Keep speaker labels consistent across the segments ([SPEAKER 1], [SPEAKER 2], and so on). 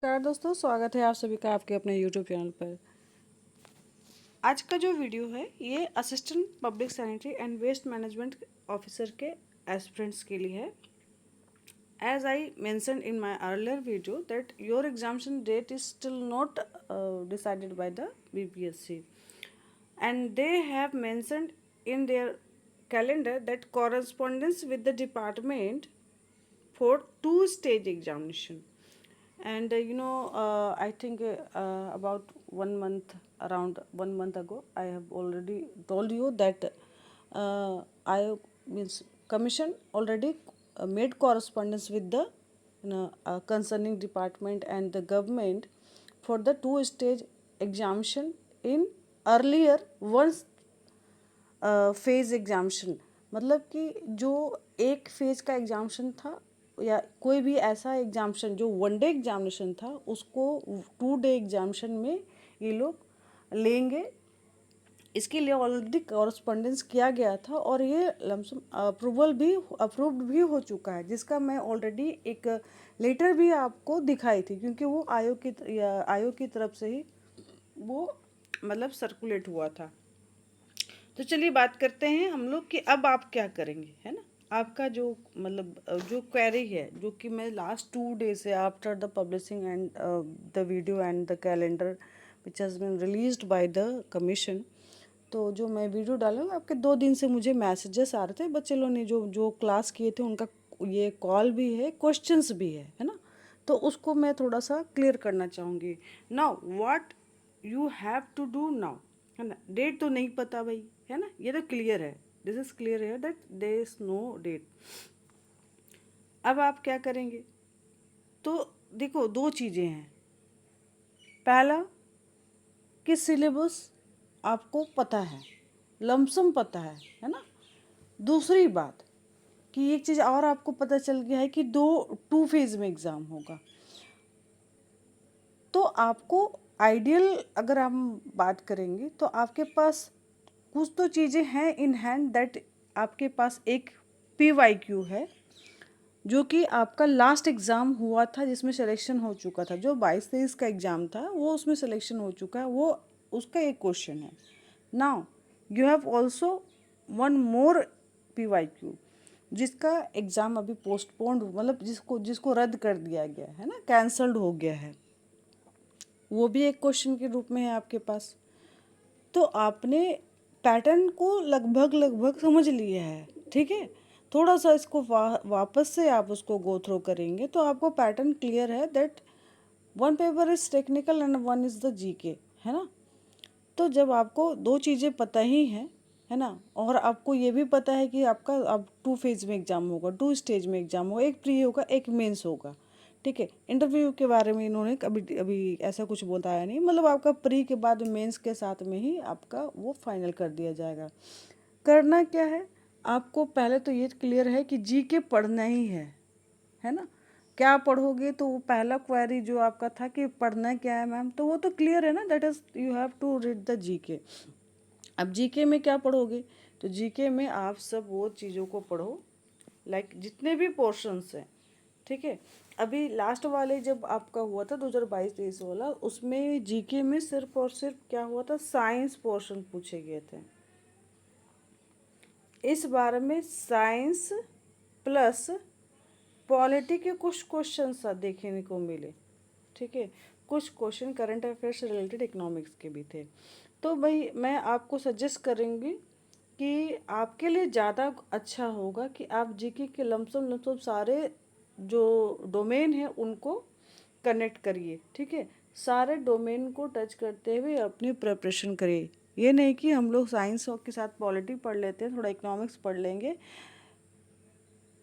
[SPEAKER 1] नमस्कार दोस्तों, स्वागत है आप सभी का आपके अपने YouTube चैनल पर। आज का जो वीडियो है ये assistant public sanitary and waste management officer के एस्पिरेंट्स के लिए है। As I mentioned in my earlier video that your examination date is still not decided by the BPSC, and they have mentioned in their calendar that correspondence with the department for two-stage examination. And I think about 1 month, around 1 month ago, I have already told you that I means commission already made correspondence with the concerning department and the government for the two-stage examination in earlier once phase examination. मतलब कि जो एक phase का एग्जामिशन था या कोई भी ऐसा एग्जामिशन जो 1 डे एग्जामिनेशन था उसको 2 डे एग्जामिशन में ये लोग लेंगे। इसके लिए ऑलरेडी कॉरस्पॉन्डेंस किया गया था और ये लमसम अप्रूव्ड भी हो चुका है, जिसका मैं ऑलरेडी एक लेटर भी आपको दिखाई थी, क्योंकि वो आयोग की तरफ से ही वो मतलब सर्कुलेट हुआ था। तो चलिए बात करते हैं हम लोग कि अब आप क्या करेंगे, है ना। आपका जो मतलब जो क्वेरी है, जो कि मैं लास्ट 2 डे से after the publishing and the video and the calendar which has been released by the commission, तो जो मैं वीडियो डालूँगी आपके 2 दिन से मुझे मैसेजेस आ रहे थे बच्चे लोगों ने जो जो क्लास किए थे उनका ये कॉल भी है, क्वेश्चंस भी है ना। तो उसको मैं थोड़ा सा क्लियर करना चाहूँगी। Now what you have to do now, है ना। डेट तो नहीं पता भाई, है ना, ये तो क्लियर है, दिस इज क्लियर है that there is no date. अब आप क्या करेंगे, तो देखो 2 चीज़ें हैं। पहला कि सिलेबस आपको पता है, लमसम पता है ना। दूसरी बात कि एक चीज़ और आपको पता चल गया है कि 2 फेज़ में एग्ज़ाम होगा। तो आपको आइडियल अगर हम बात करेंगे तो आपके पास कुछ तो चीज़ें हैं इन हैंड दैट आपके पास एक PYQ है जो कि आपका लास्ट एग्ज़ाम हुआ था जिसमें सिलेक्शन हो चुका था। जो 22-23 का एग्ज़ाम था वो उसमें सिलेक्शन हो चुका है, वो उसका एक क्वेश्चन है। Now you have also one more PYQ जिसका एग्ज़ाम अभी पोस्टपोन्ड मतलब जिसको रद्द कर दिया गया है ना, कैंसल्ड हो गया है। वो भी एक क्वेश्चन के रूप में है आपके पास। तो आपने पैटर्न को लगभग समझ लिया है, ठीक है। थोड़ा सा इसको वापस से आप उसको गो थ्रू करेंगे तो आपको पैटर्न क्लियर है that 1 paper is technical and 1 is the GK, है ना। तो जब आपको 2 चीज़ें पता ही हैं, है ना, और आपको ये भी पता है कि आपका अब 2 फेज़ में एग्ज़ाम होगा, 2 स्टेज में एग्ज़ाम होगा, एक प्री होगा एक मेंस होगा, ठीक है। इंटरव्यू के बारे में इन्होंने अभी अभी ऐसा कुछ बताया नहीं, मतलब आपका प्री के बाद मेंस के साथ में ही आपका वो फाइनल कर दिया जाएगा। करना क्या है, आपको पहले तो ये क्लियर है कि GK पढ़ना ही है ना। क्या पढ़ोगे, तो वो पहला क्वेरी जो आपका था कि पढ़ना क्या है मैम, तो वो तो क्लियर है ना, that is you have to read the GK। अब GK में क्या पढ़ोगे, तो GK में आप सब वो चीज़ों को पढ़ो लाइक जितने भी पोर्शंस हैं, ठीक है। अभी लास्ट वाले जब आपका हुआ था 2022-23 वाला, उसमें GK में सिर्फ और सिर्फ क्या हुआ था, साइंस पोर्शन पूछे गए थे। इस बार में साइंस प्लस पॉलिटी के कुछ क्वेश्चन देखने को मिले, ठीक है। कुछ क्वेश्चन करंट अफेयर्स से रिलेटेड इकोनॉमिक्स के भी थे। तो भाई मैं आपको सजेस्ट करूँगी कि आपके लिए ज़्यादा अच्छा होगा कि आप GK के लमसम सारे जो डोमेन है उनको कनेक्ट करिए, ठीक है। सारे डोमेन को टच करते हुए अपनी प्रिपरेशन करिए। ये नहीं कि हम लोग साइंस के साथ पॉलिटी पढ़ लेते हैं, थोड़ा इकोनॉमिक्स पढ़ लेंगे,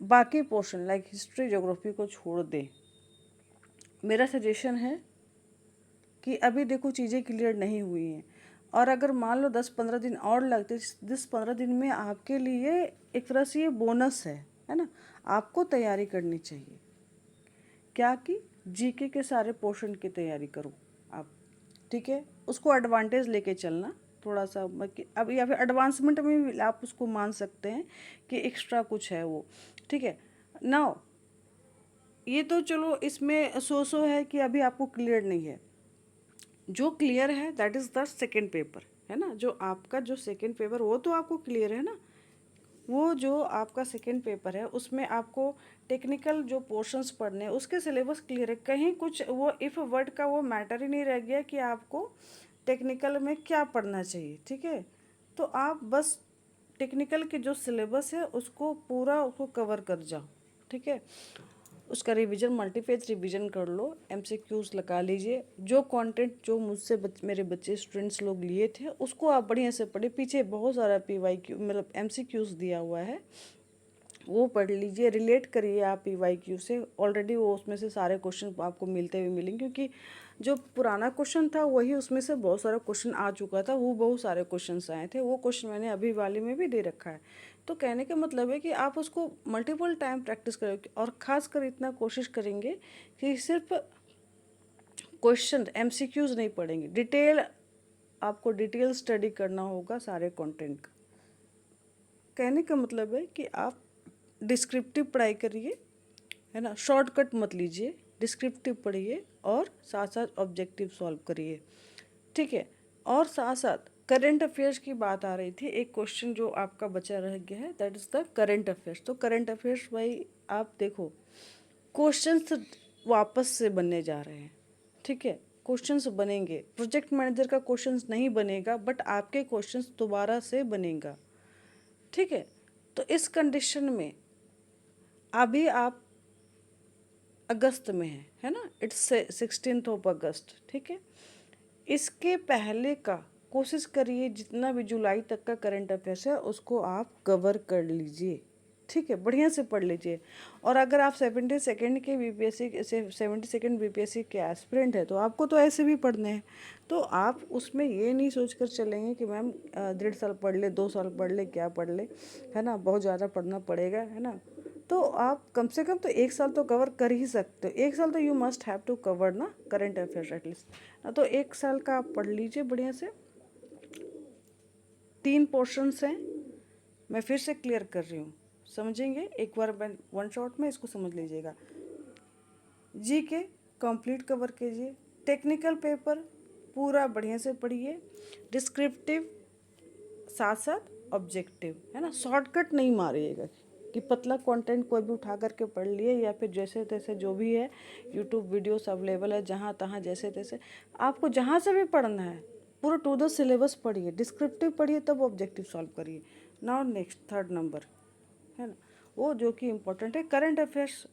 [SPEAKER 1] बाकी पोर्शन लाइक हिस्ट्री ज्योग्राफी को छोड़ दें। मेरा सजेशन है कि अभी देखो चीज़ें क्लियर नहीं हुई हैं, और अगर मान लो 10-15 दिन और लगते, 10-15 दिन में आपके लिए एक तरह से ये बोनस है ना। आपको तैयारी करनी चाहिए, क्या कि GK के सारे पोर्शन की तैयारी करो आप, ठीक है। उसको एडवांटेज लेके चलना थोड़ा सा, अब या फिर एडवांसमेंट में भी आप उसको मान सकते हैं कि एक्स्ट्रा कुछ है वो, ठीक है। नाउ ये तो चलो इसमें सो है कि अभी आपको क्लियर नहीं है। जो क्लियर है that is the second paper, है ना। जो आपका जो सेकेंड पेपर वो तो आपको क्लियर है ना। वो जो आपका सेकेंड पेपर है उसमें आपको टेक्निकल जो पोर्शंस पढ़ने हैं उसके सिलेबस क्लियर है। कहीं कुछ वो इफ़ वर्ड का वो मैटर ही नहीं रह गया कि आपको टेक्निकल में क्या पढ़ना चाहिए, ठीक है। तो आप बस टेक्निकल के जो सिलेबस है उसको पूरा उसको कवर कर जाओ, ठीक है। उसका रिवीजन मल्टीपेज रिवीजन कर लो, एमसीक्यूज लगा लीजिए। जो कंटेंट जो मुझसे मेरे बच्चे स्टूडेंट्स लोग लिए थे उसको आप बढ़िया से पढ़े। पीछे बहुत सारा पीवाईक्यू मतलब एमसीक्यूज दिया हुआ है, वो पढ़ लीजिए। रिलेट करिए आप पीवाईक्यू से, ऑलरेडी वो उसमें से सारे क्वेश्चन आपको मिलते हुए मिलेंगे, क्योंकि जो पुराना क्वेश्चन था वही उसमें से बहुत सारा क्वेश्चन आ चुका था। वो बहुत सारे क्वेश्चन आए थे, वो क्वेश्चन मैंने अभी वाले में भी दे रखा है। तो कहने का मतलब है कि आप उसको मल्टीपल टाइम प्रैक्टिस करें, और ख़ास कर इतना कोशिश करेंगे कि सिर्फ क्वेश्चन एमसीक्यूज नहीं पढ़ेंगे, डिटेल आपको डिटेल स्टडी करना होगा सारे कंटेंट का। कहने का मतलब है कि आप डिस्क्रिप्टिव पढ़ाई करिए, है ना। शॉर्टकट मत लीजिए, डिस्क्रिप्टिव पढ़िए और साथ साथ ऑब्जेक्टिव सॉल्व करिए, ठीक है। और साथ साथ करंट अफेयर्स की बात आ रही थी, एक क्वेश्चन जो आपका बचा रह गया है that is the current affairs. तो करंट अफेयर्स भाई आप देखो, क्वेश्चंस वापस से बनने जा रहे हैं, ठीक है। क्वेश्चंस बनेंगे, प्रोजेक्ट मैनेजर का क्वेश्चंस नहीं बनेगा बट आपके क्वेश्चंस दोबारा से बनेगा, ठीक है। तो इस कंडीशन में अभी आप अगस्त में है ना, इट्स 16 अगस्त, ठीक है। इसके पहले का कोशिश करिए जितना भी जुलाई तक का करंट अफेयर्स है उसको आप कवर कर लीजिए, ठीक है। बढ़िया से पढ़ लीजिए। और अगर आप 72nd के बीपीएससी 72nd बीपीएससी के एस्पिरेंट है तो आपको तो ऐसे भी पढ़ने हैं। तो आप उसमें ये नहीं सोच कर चलेंगे कि मैम 1.5 साल पढ़ ले, 2 साल पढ़ ले, क्या पढ़ ले, है ना, बहुत ज़्यादा पढ़ना पड़ेगा, है ना। तो आप कम से कम तो 1 साल तो कवर कर ही सकते हो। 1 साल तो you must have to cover ना करंट अफेयर्स एटलीस्ट। तो 1 साल का आप पढ़ लीजिए बढ़िया से। 3 पोर्शंस हैं, मैं फिर से क्लियर कर रही हूँ, समझेंगे एक बार वन शॉट में इसको समझ लीजिएगा। जी के कंप्लीट कवर कीजिए, टेक्निकल पेपर पूरा बढ़िया से पढ़िए, डिस्क्रिप्टिव साथ साथ ऑब्जेक्टिव, है ना। शॉर्टकट नहीं मारिएगा कि पतला कंटेंट कोई भी उठा करके पढ़ लिए, या फिर जैसे तैसे जो भी है यूट्यूब वीडियोस अवेलेबल है जहाँ तहाँ जैसे तैसे आपको जहाँ से भी पढ़ना है पूरा टू द सिलेबस पढ़िए, डिस्क्रिप्टिव पढ़िए, तब ऑब्जेक्टिव सॉल्व करिए। नाउ नेक्स्ट 3rd नंबर, है ना, वो जो कि इम्पोर्टेंट है करंट अफेयर्स।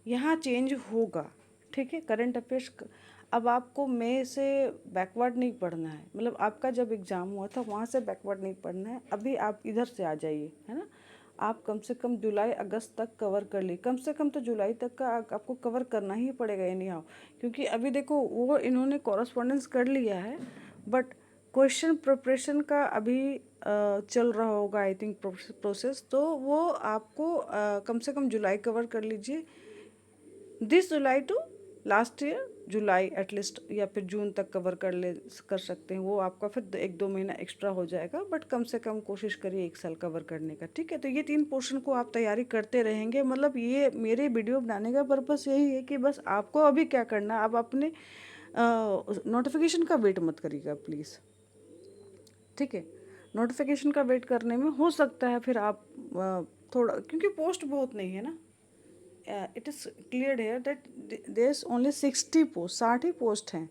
[SPEAKER 1] यहाँ चेंज होगा, ठीक है। करंट अफेयर्स अब आपको मई से बैकवर्ड नहीं पढ़ना है, मतलब आपका जब एग्ज़ाम हुआ था वहाँ से बैकवर्ड नहीं पढ़ना है। अभी आप इधर से आ जाइए, है ना। आप कम से कम जुलाई अगस्त तक कवर कर ली, कम से कम तो जुलाई तक का आपको कवर करना ही पड़ेगा एनी हाउ, क्योंकि अभी देखो वो इन्होंने कॉरस्पॉन्डेंस कर लिया है बट क्वेश्चन प्रिपरेशन का अभी चल रहा होगा आई थिंक प्रोसेस। तो वो आपको कम से कम जुलाई कवर कर लीजिए, this July to last year July at least, या फिर जून तक कवर कर सकते हैं। वो आपका फिर 1-2 महीना एक्स्ट्रा हो जाएगा बट कम से कम कोशिश करिए 1 साल कवर करने का, ठीक है। तो ये 3 पोर्शन को आप तैयारी करते रहेंगे। मतलब ये मेरे वीडियो बनाने का पर्पस यही है कि बस आपको अभी क्या करना है, आप अपने नोटिफिकेशन का वेट मत करिएगा प्लीज़, ठीक है। नोटिफिकेशन का वेट करने में हो सकता है फिर आप थोड़ा, क्योंकि पोस्ट बहुत नहीं है ना, इट इज़ क्लियर है that there is only 60 post, 60 ही पोस्ट हैं।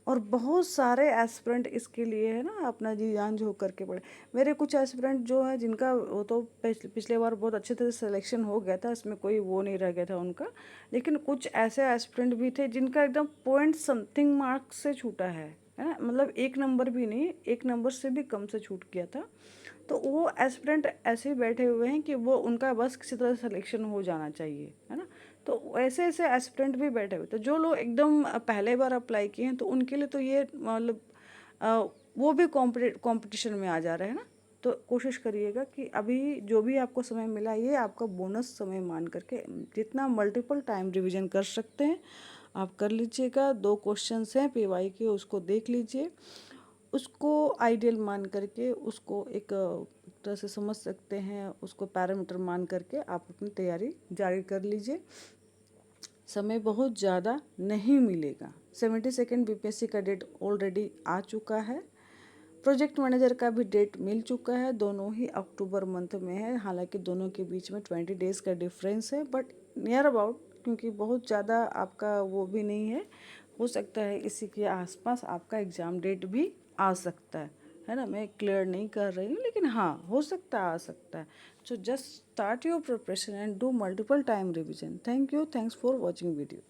[SPEAKER 1] और बहुत सारे एस्पिरेंट इसके लिए है ना अपना जी जान झोंक करके पड़े। मेरे कुछ एस्पिरेंट जो है जिनका वो तो पिछले बार बहुत अच्छे तरह से सिलेक्शन हो गया था, इसमें कोई वो नहीं रह गया था उनका। लेकिन कुछ ऐसे एस्पिरेंट भी थे जिनका एकदम पॉइंट समथिंग मार्क्स से छूटा है ना, मतलब 1 नंबर भी नहीं, 1 नंबर से भी कम से छूट गया था। तो वो एस्पिरेंट ऐसे ही बैठे हुए हैं कि वो उनका बस किसी तरह सिलेक्शन हो जाना चाहिए, है ना। तो ऐसे ऐसे एस्पिरेंट भी बैठे हुए, तो जो लोग एकदम पहले बार अप्लाई किए हैं तो उनके लिए तो ये मतलब वो भी कंपटीशन में आ जा रहे हैं ना। तो कोशिश करिएगा कि अभी जो भी आपको समय मिला ये आपका बोनस समय मान करके जितना मल्टीपल टाइम रिवीजन कर सकते हैं आप कर लीजिएगा। 2 क्वेश्चंस हैं पीवाई के, उसको देख लीजिए, उसको आइडियल मान करके उसको एक तरह से समझ सकते हैं, उसको पैरामीटर मान करके आप अपनी तैयारी जारी कर लीजिए। समय बहुत ज़्यादा नहीं मिलेगा। 72nd बीपीएससी का डेट ऑलरेडी आ चुका है। प्रोजेक्ट मैनेजर का भी डेट मिल चुका है, दोनों ही अक्टूबर मंथ में है। हालांकि दोनों के बीच में 20 डेज़ का डिफरेंस है, बट नियर अबाउट, क्योंकि बहुत ज़्यादा आपका वो भी नहीं है, हो सकता है इसी के आसपास आपका एग्ज़ाम डेट भी आ सकता है ना। मैं क्लियर नहीं कर रही हूँ, लेकिन हाँ हो सकता है, आ सकता है। So just start your preparation and do multiple time revision. Thank you, thanks for watching video.